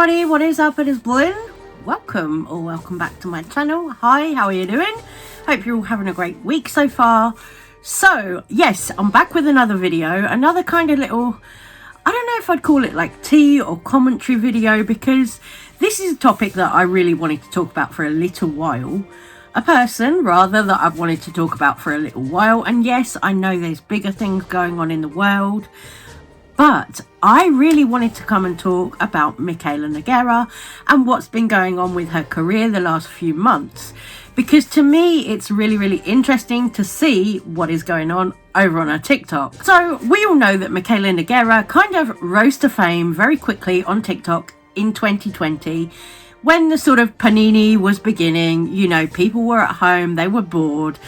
everybody, what is up? It is Blynn. Welcome back to my channel. Hi, how are you doing? Hope you're all having a great week so far. So yes, I'm back with another video, another kind of little, I don't know if I'd call it like tea or commentary video, because this is a topic that I really wanted to talk about for a little while. A person, rather, that I've wanted to talk about for a little while. And yes, I know there's bigger things going on in the world, but I really wanted to come and talk about MIKAYLA Nogueria and what's been going on with her career the last few months. Because to me, it's really interesting to see what is going on over on her TikTok. So we all know that MIKAYLA Nogueria kind of rose to fame very quickly on TikTok in 2020. When the sort of panini was beginning, you know, people were at home, they were bored,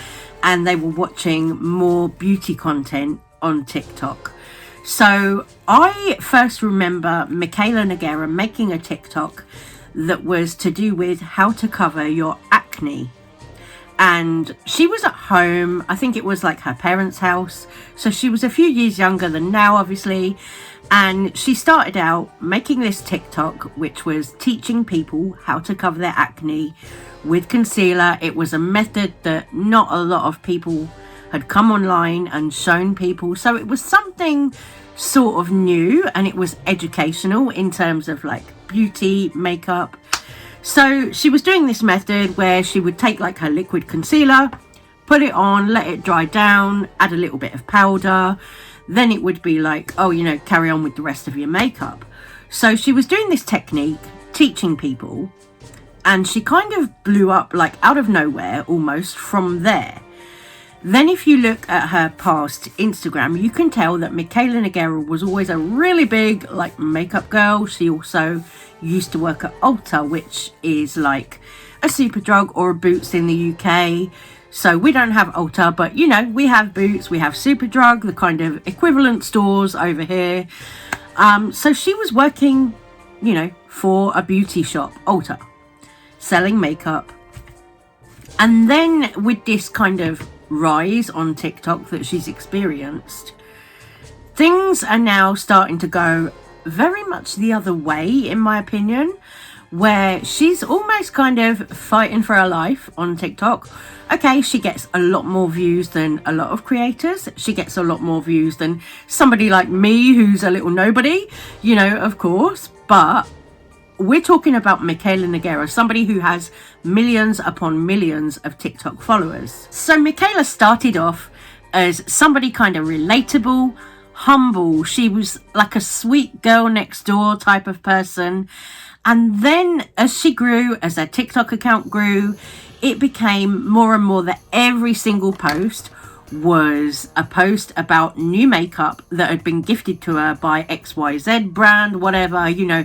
and they were watching more beauty content on TikTok. So I first remember MIKAYLA Nogueria making a TikTok that was to do with how to cover your acne. And she was at home, I think it was like her parents' house. So she was a few years younger than now, obviously. And she started out making this TikTok, which was teaching people how to cover their acne with concealer. It was a method that not a lot of people had come online and shown people. So it was something sort of new, and it was educational in terms of like beauty, makeup. So she was doing this method where she would take like her liquid concealer, put it on, let it dry down, add a little bit of powder. Then it would be like, oh, you know, carry on with the rest of your makeup. So she was doing this technique, teaching people, and she kind of blew up like out of nowhere almost from there. Then if you look at her past Instagram, you can tell that MIKAYLA Nogueria was always a really big like makeup girl. She also used to work at Ulta, which is like a Superdrug or a Boots in the UK. So we don't have Ulta, but you know, we have Boots, we have Superdrug, the kind of equivalent stores over here. So she was working, you know, for a beauty shop, Ulta, selling makeup. And then with this kind of rise on TikTok that she's experienced, things are now starting to go very much the other way, in my opinion, where she's almost kind of fighting for her life on TikTok. Okay, she gets a lot more views than a lot of creators. She gets a lot more views than somebody like me who's a little nobody, you know, of course. But we're talking about MIKAYLA Nogueria, somebody who has millions upon millions of TikTok followers. So MIKAYLA started off as somebody kind of relatable, humble. She was like a sweet girl next door type of person. And then as she grew, as her TikTok account grew, it became more and more that every single post was a post about new makeup that had been gifted to her by XYZ brand, whatever, you know.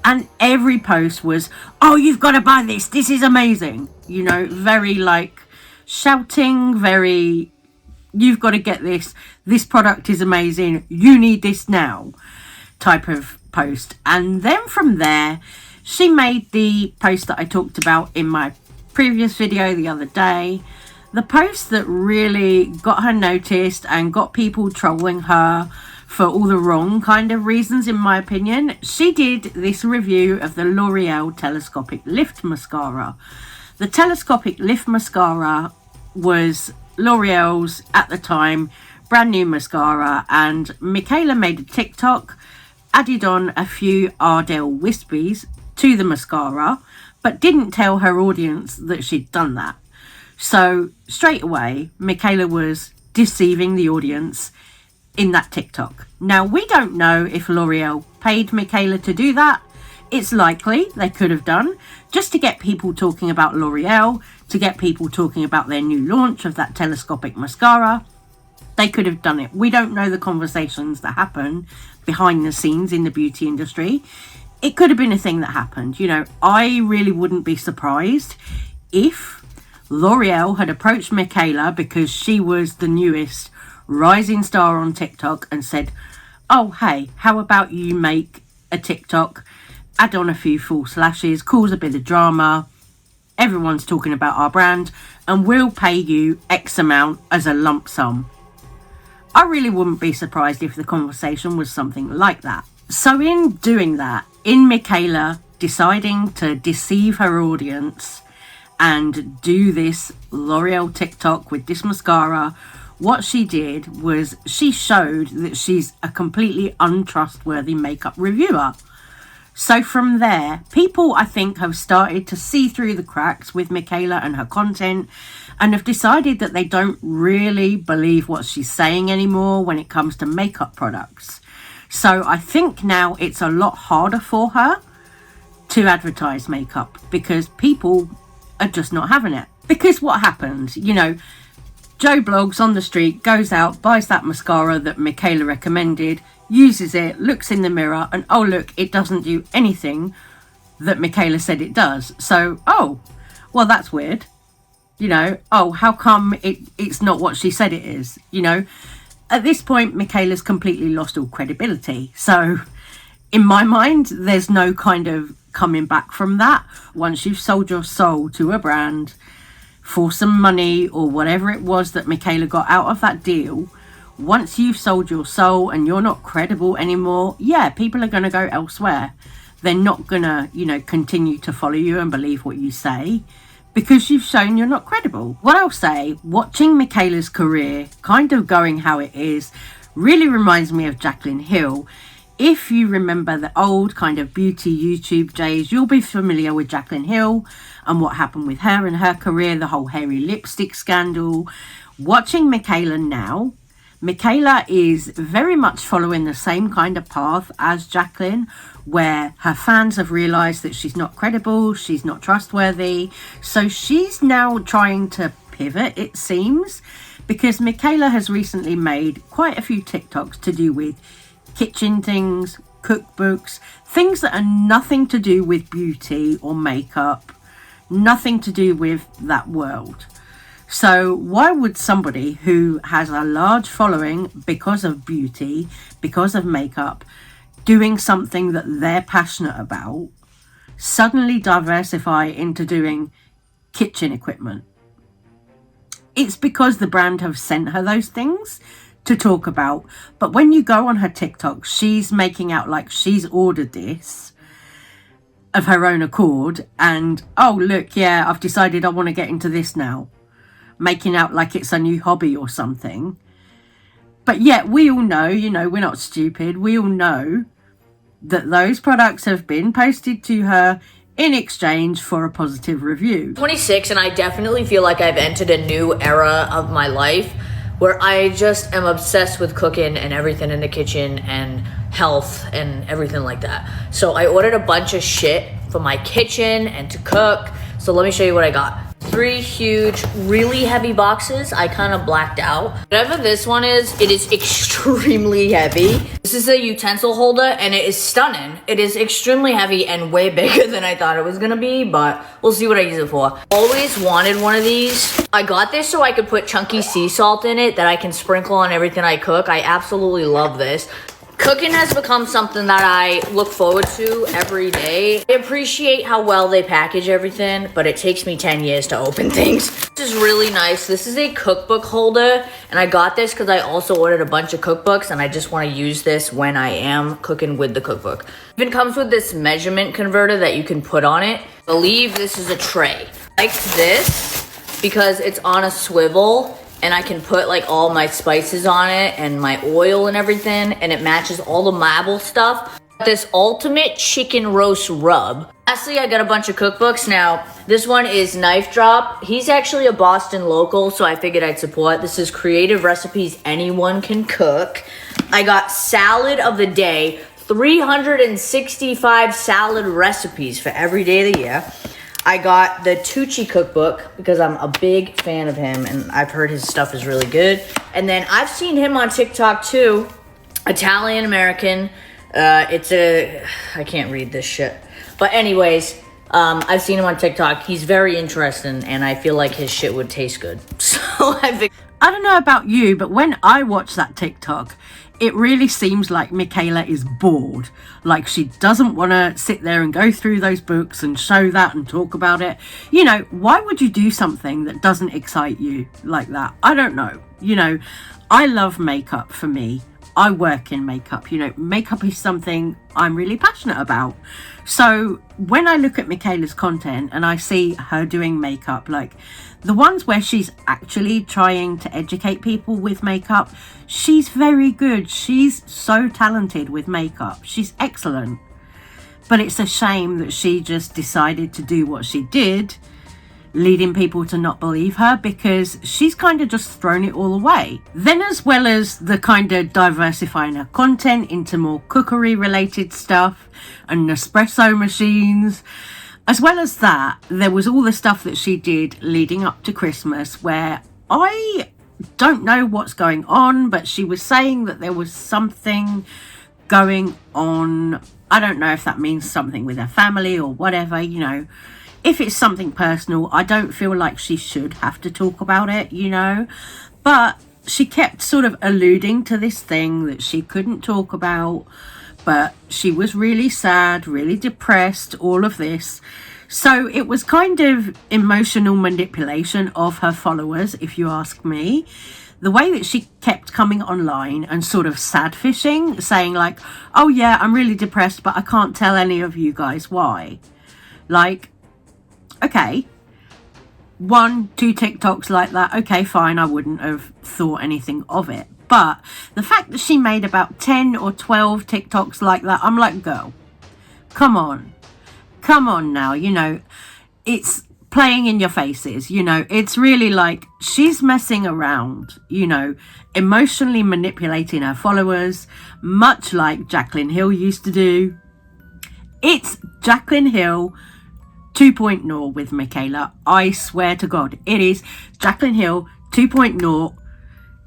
And every post was, oh, you've got to buy this. This is amazing. You know, very like shouting, very, you've got to get this. This product is amazing. You need this now type of post. And then from there, she made the post that I talked about in my previous video the other day. The post that really got her noticed and got people trolling her for all the wrong kind of reasons, in my opinion. She did this review of the L'Oreal Telescopic Lift Mascara. The Telescopic Lift Mascara was L'Oreal's, at the time, brand new mascara, and MIKAYLA made a TikTok, added on a few Ardell Wispies to the mascara, but didn't tell her audience that she'd done that. So straight away, MIKAYLA was deceiving the audience in that TikTok. Now, we don't know if L'Oreal paid MIKAYLA to do that. It's likely they could have done, just to get people talking about L'Oreal, to get people talking about their new launch of that telescopic mascara. They could have done it. We don't know the conversations that happen behind the scenes in the beauty industry. It could have been a thing that happened. You know, I really wouldn't be surprised if L'Oreal had approached MIKAYLA because she was the newest rising star on TikTok and said, oh, hey, how about you make a TikTok, add on a few false lashes, cause a bit of drama, everyone's talking about our brand, and we'll pay you X amount as a lump sum. I really wouldn't be surprised if the conversation was something like that. So in doing that, in MIKAYLA deciding to deceive her audience and do this L'Oreal TikTok with this mascara, what she did was she showed that she's a completely untrustworthy makeup reviewer. So from there, people, I think, have started to see through the cracks with MIKAYLA and her content, and have decided that they don't really believe what she's saying anymore when it comes to makeup products. So I think now it's a lot harder for her to advertise makeup because people are just not having it. Because what happens, you know, Joe Blogs on the street goes out, buys that mascara that MIKAYLA recommended, uses it, looks in the mirror, and oh look, it doesn't do anything that MIKAYLA said it does. So, oh, well, that's weird. You know, oh, how come it's not what she said it is? You know, at this point, MIKAYLA's completely lost all credibility. So, in my mind, there's no kind of coming back from that. Once you've sold your soul to a brand for some money or whatever it was that MIKAYLA got out of that deal, once you've sold your soul and you're not credible anymore, yeah, people are going to go elsewhere. They're not going to, you know, continue to follow you and believe what you say because you've shown you're not credible. What I'll say, watching MIKAYLA's career kind of going how it is really reminds me of Jaclyn Hill. If you remember the old kind of beauty YouTube days, you'll be familiar with Jaclyn Hill and what happened with her and her career, the whole hairy lipstick scandal. Watching MIKAYLA now, MIKAYLA is very much following the same kind of path as Jaclyn, where her fans have realised that she's not credible, she's not trustworthy. So she's now trying to pivot, it seems, because MIKAYLA has recently made quite a few TikToks to do with kitchen things, cookbooks, things that are nothing to do with beauty or makeup, nothing to do with that world. So why would somebody who has a large following because of beauty, because of makeup, doing something that they're passionate about, suddenly diversify into doing kitchen equipment? It's because the brand have sent her those things to talk about. But when you go on her TikTok, she's making out like she's ordered this of her own accord. And, oh, look, yeah, I've decided I want to get into this now. Making out like it's a new hobby or something. But yet we all know, you know, we're not stupid. We all know that those products have been posted to her in exchange for a positive review. 26, and I definitely feel like I've entered a new era of my life where I just am obsessed with cooking and everything in the kitchen and health and everything like that. So I ordered a bunch of shit for my kitchen and to cook. So let me show you what I got. 3 huge, really heavy boxes. I kind of blacked out. Whatever this one is, it is extremely heavy. This is a utensil holder and it is stunning. It is extremely heavy and way bigger than I thought it was gonna be, but we'll see what I use it for. Always wanted one of these. I got this so I could put chunky sea salt in it that I can sprinkle on everything I cook. I absolutely love this. Cooking has become something that I look forward to every day. I appreciate how well they package everything, but it takes me 10 years to open things. This is really nice. This is a cookbook holder, and I got this because I also ordered a bunch of cookbooks, and I just want to use this when I am cooking with the cookbook. It even comes with this measurement converter that you can put on it. I believe this is a tray. I like this because it's on a swivel, and I can put like all my spices on it and my oil and everything, and it matches all the marble stuff. This ultimate chicken roast rub. Lastly, I got a bunch of cookbooks. Now, this one is Knife Drop. He's actually a Boston local, so I figured I'd support. This is creative recipes anyone can cook. I got Salad of the Day, 365 salad recipes for every day of the year. I got the Tucci cookbook because I'm a big fan of him and I've heard his stuff is really good. And then I've seen him on TikTok too, Italian American. I can't read this shit. But anyways, I've seen him on TikTok. He's very interesting and I feel like his shit would taste good. So I don't know about you, but when I watch that TikTok, it really seems like MIKAYLA is bored. Like she doesn't want to sit there and go through those books and show that and talk about it. You know, why would you do something that doesn't excite you like that? I don't know. You know, I love makeup for me. I work in makeup. You know, makeup is something I'm really passionate about. So when I look at MIKAYLA's content and I see her doing makeup, like the ones where she's actually trying to educate people with makeup, she's very good. She's so talented with makeup. She's excellent. But it's a shame that she just decided to do what she did, leading people to not believe her, because she's kind of just thrown it all away. Then, as well as the kind of diversifying her content into more cookery related stuff and Nespresso machines, as well as that, there was all the stuff that she did leading up to Christmas where I don't know what's going on, but she was saying that there was something going on. I don't know if that means something with her family or whatever, you know. If it's something personal, I don't feel like she should have to talk about it, you know. But she kept sort of alluding to this thing that she couldn't talk about, but she was really sad, really depressed, all of this. So it was kind of emotional manipulation of her followers, if you ask me. The way that she kept coming online and sort of sad fishing, saying like, oh yeah, I'm really depressed, but I can't tell any of you guys why. Like, okay, 1-2 TikToks like that, okay, fine, I wouldn't have thought anything of it. But the fact that she made about 10 or 12 TikToks like that, I'm like, girl, come on now, you know, it's playing in your faces, you know, it's really like she's messing around, you know, emotionally manipulating her followers, much like Jaclyn Hill used to do. It's Jaclyn Hill 2.0 with MIKAYLA. I swear to God, it is Jaclyn Hill 2.0,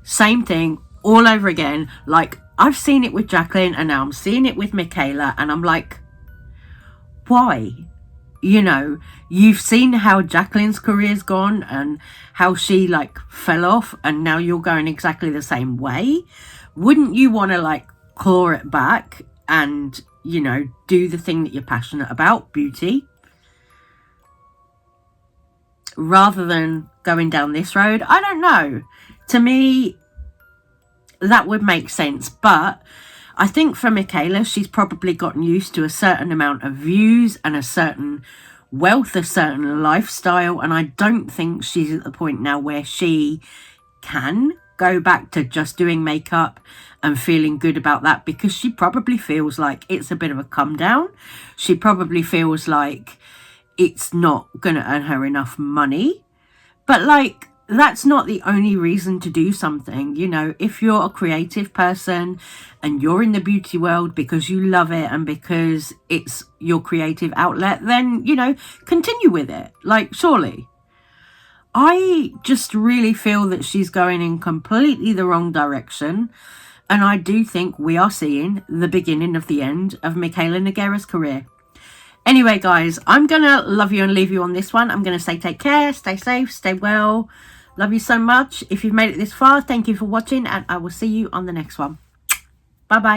same thing all over again. Like, I've seen it with Jaclyn and now I'm seeing it with MIKAYLA, and I'm like, why? You know, you've seen how Jaclyn's career's gone and how she like fell off, and now you're going exactly the same way. Wouldn't you want to like claw it back and, you know, do the thing that you're passionate about, beauty, rather than going down this road? I don't know. To me, that would make sense. But I think for MIKAYLA, she's probably gotten used to a certain amount of views and a certain wealth, a certain lifestyle, and I don't think she's at the point now where she can go back to just doing makeup and feeling good about that, because she probably feels like it's a bit of a come down. She probably feels like it's not going to earn her enough money. But like, that's not the only reason to do something. You know, if you're a creative person and you're in the beauty world because you love it and because it's your creative outlet, then, you know, continue with it. Like, surely. I just really feel that she's going in completely the wrong direction. And I do think we are seeing the beginning of the end of MIKAYLA Nogueria's career. Anyway, guys, I'm going to love you and leave you on this one. I'm going to say take care, stay safe, stay well. Love you so much. If you've made it this far, thank you for watching, and I will see you on the next one. Bye-bye.